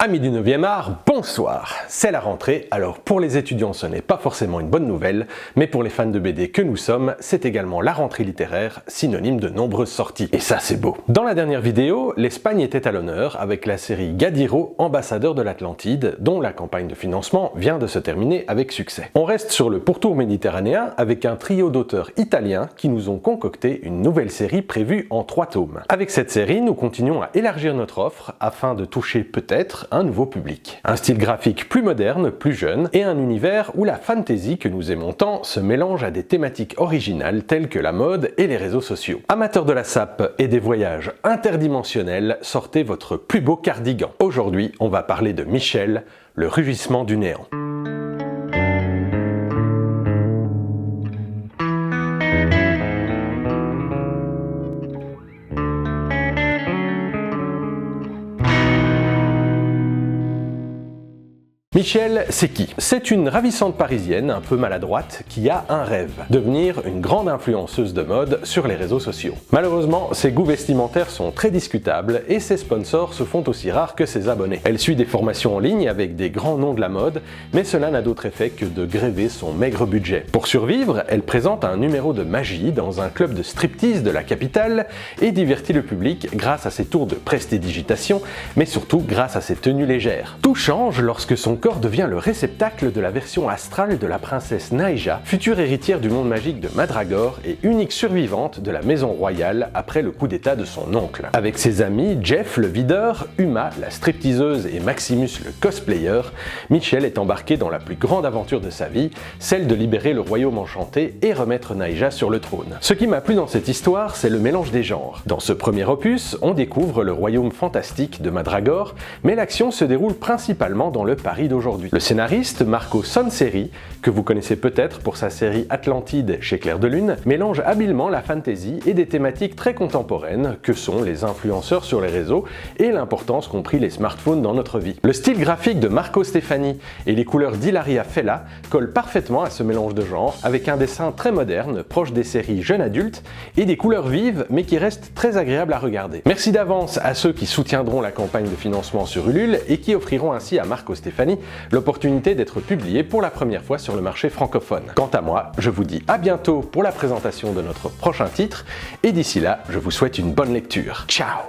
Amis du 9e art, bonsoir! C'est la rentrée, alors pour les étudiants ce n'est pas forcément une bonne nouvelle, mais pour les fans de BD que nous sommes, c'est également la rentrée littéraire, synonyme de nombreuses sorties. Et ça c'est beau! Dans la dernière vidéo, l'Espagne était à l'honneur avec la série Gadiro, ambassadeur de l'Atlantide, dont la campagne de financement vient de se terminer avec succès. On reste sur le pourtour méditerranéen avec un trio d'auteurs italiens qui nous ont concocté une nouvelle série prévue en 3 tomes. Avec cette série, nous continuons à élargir notre offre afin de toucher peut-être un nouveau public. Un style graphique plus moderne, plus jeune, et un univers où la fantasy que nous aimons tant se mélange à des thématiques originales telles que la mode et les réseaux sociaux. Amateurs de la sape et des voyages interdimensionnels, sortez votre plus beau cardigan. Aujourd'hui, on va parler de Michel, le rugissement du néant. Michel, c'est qui? C'est une ravissante parisienne un peu maladroite qui a un rêve, devenir une grande influenceuse de mode sur les réseaux sociaux. Malheureusement, ses goûts vestimentaires sont très discutables et ses sponsors se font aussi rares que ses abonnés. Elle suit des formations en ligne avec des grands noms de la mode, mais cela n'a d'autre effet que de gréver son maigre budget. Pour survivre, elle présente un numéro de magie dans un club de striptease de la capitale et divertit le public grâce à ses tours de prestidigitation, mais surtout grâce à ses tenues légères. Tout change lorsque son corps devient le réceptacle de la version astrale de la princesse Naija, future héritière du monde magique de Madragore et unique survivante de la maison royale après le coup d'état de son oncle. Avec ses amis Jeff le videur, Uma la stripteaseuse et Maximus le cosplayer, Michel est embarqué dans la plus grande aventure de sa vie, celle de libérer le royaume enchanté et remettre Naija sur le trône. Ce qui m'a plu dans cette histoire, c'est le mélange des genres. Dans ce premier opus, on découvre le royaume fantastique de Madragore, mais l'action se déroule principalement dans le Paris d'aujourd'hui. Le scénariste Marco Sonseri, que vous connaissez peut-être pour sa série Atlantide chez Clair de Lune, mélange habilement la fantasy et des thématiques très contemporaines que sont les influenceurs sur les réseaux et l'importance qu'ont pris les smartphones dans notre vie. Le style graphique de Marco Stefani et les couleurs d'Hilaria Fella collent parfaitement à ce mélange de genres, avec un dessin très moderne, proche des séries jeunes adultes, et des couleurs vives mais qui restent très agréables à regarder. Merci d'avance à ceux qui soutiendront la campagne de financement sur Ulule et qui offriront ainsi à Marco Stefani l'opportunité d'être publié pour la première fois sur le marché francophone. Quant à moi, je vous dis à bientôt pour la présentation de notre prochain titre, et d'ici là, je vous souhaite une bonne lecture. Ciao!